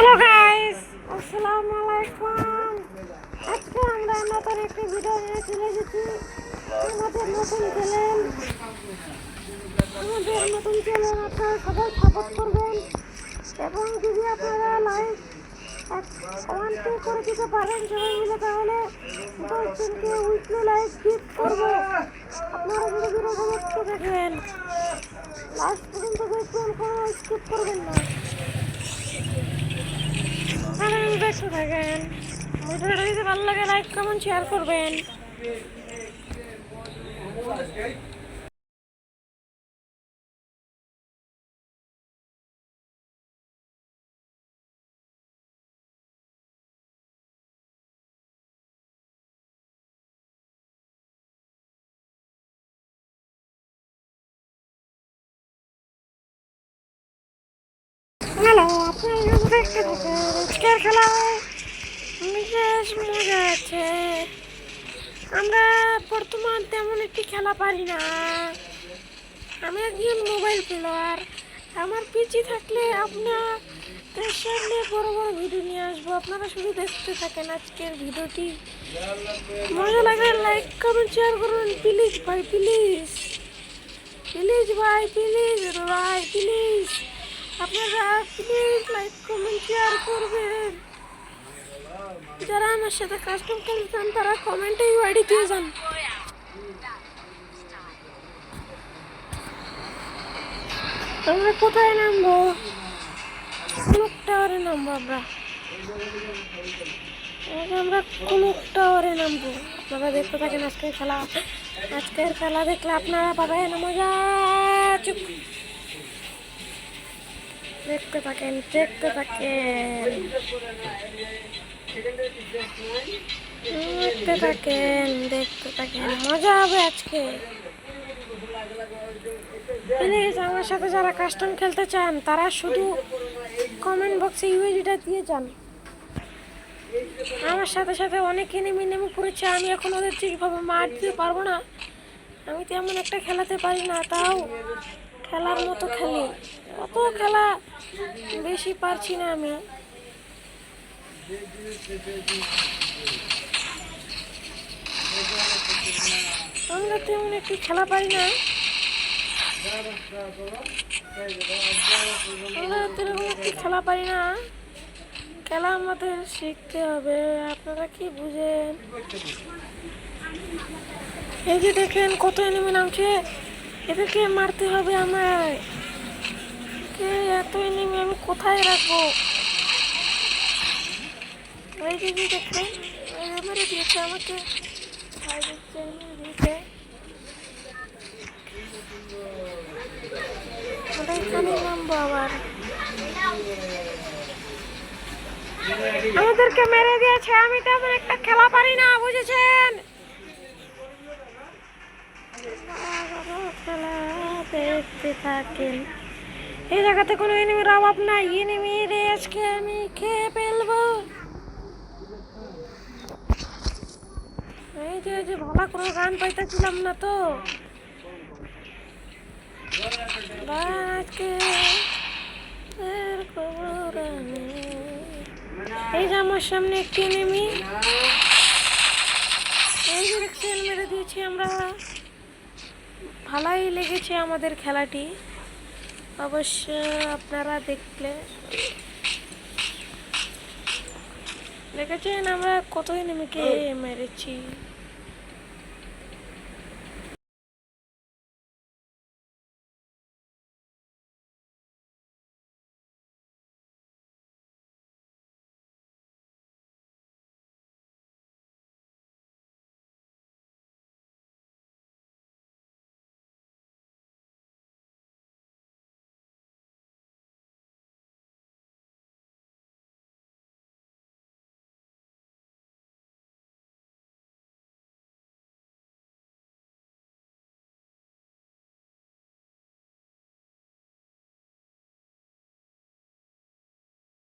Hello guys, আসসালামু আলাইকুম। আজকে আমরা নতুন একটি ভিডিও নিয়ে চলে এসেছি। আমাদের নতুন চ্যানেল আপনারা সবাই সাপোর্ট করবেন এবং যদি আপনারা লাইক কমেন্ট করে দিতে পারেন সবাই মিলে, তাহলে 10 জনকে উইকলি লাইক গিফট করবো। আপনারা যদি ভিডিওটা দেখতে থাকেন, লাস্ট পর্যন্ত দেখবেন, কোনো স্কিপ করবেন না। দেখতে থাকেন। ভিডিওটা যদি ভালো লাগে লাইক কমেন্ট শেয়ার করবেন। হ্যালো, আপনারা দেখতে থাকেন। আজকের খেলায় বিশেষ মজা আছে। আমরা বর্তমান তেমন একটি খেলা পারি না। আমি একজন মোবাইল প্লেয়ার। আমার পিচি থাকলে আপনাদের সামনে বড় বড় ভিডিও নিয়ে আসবো। আপনারা শুধু দেখতে থাকেন আজকের ভিডিওটি। মজা লাগলে লাইক কমেন্ট শেয়ার করুন প্লিজ ভাই, প্লিজ প্লিজ ভাই, প্লিজ ভাই, প্লিজ আপনারা প্লিজ লাইক কমেন্ট শেয়ার করবেন। যারা আমার সাথে কাস্টম খেলতে চান তারা কমেন্টে ইউআইডি দিয়ে যান। আমরা কোথায় নামবো? কুলুক টাওয়ারে নামবো। আমরা কুলুক টাওয়ারে নামবো। আপনারা দেখতে থাকেন আজকের খেলা দেখলে আপনারা পাবেন মজা। দেখতে থাকেন মজা হবে আজকে। প্লিজ আমার সাথে যারা কাস্টম খেলতে চান তারা শুধু কমেন্ট বক্সে ইউআইডিটা দিয়ে যান। আমার সাথে সাথে অনেক এনিমি নেমে পড়েছে। আমি এখন ওদের ঠিকভাবে মার দিতে পারবো না। আমি তেমন একটা খেলাতে পারি না, তাও খেলার মতো খেলি। অত খেলা বেশি পারছি না আমি। আমরা তেমন একটি খেলা পারি না। খেলা আমাদের শিখতে হবে। আপনারা কি বুঝেন? এই যে দেখেন কত এনিমি নামছে, এদেরকে মারতে হবে আমায়। এত এনিমি আমি কোথায় রাখবো? এই যে দেখেন মেরে দিয়েছে আমাকে। আমাদেরকে মেরে দিয়েছে। আমি তেমন একটা খেলা পারি না, বুঝেছেন? দেখতে থাকেন। এই জায়গাতে কোনো এনিমির অভাব নাই। এনিমির আজকে আমি খেয়ে ফেলবো। এই যে ভালো করে গান পাইতেছিলাম না তো। এই যে আমার সামনে একটি এনিমি। এই যে দেখছেন মেরে দিয়েছি আমরা। ভালোই লেগেছে আমাদের খেলাটি। অবশ্য আপনারা দেখেছেন আমরা কত এনিমিকে মেরেছি।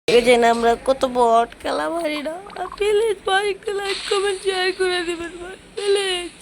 দেখেছেন আমরা কত বট খেলা পারি না। প্লিজ ভাই, একটু লাইক কমেন্ট শেয়ার করে দিবেন ভাই, প্লিজ।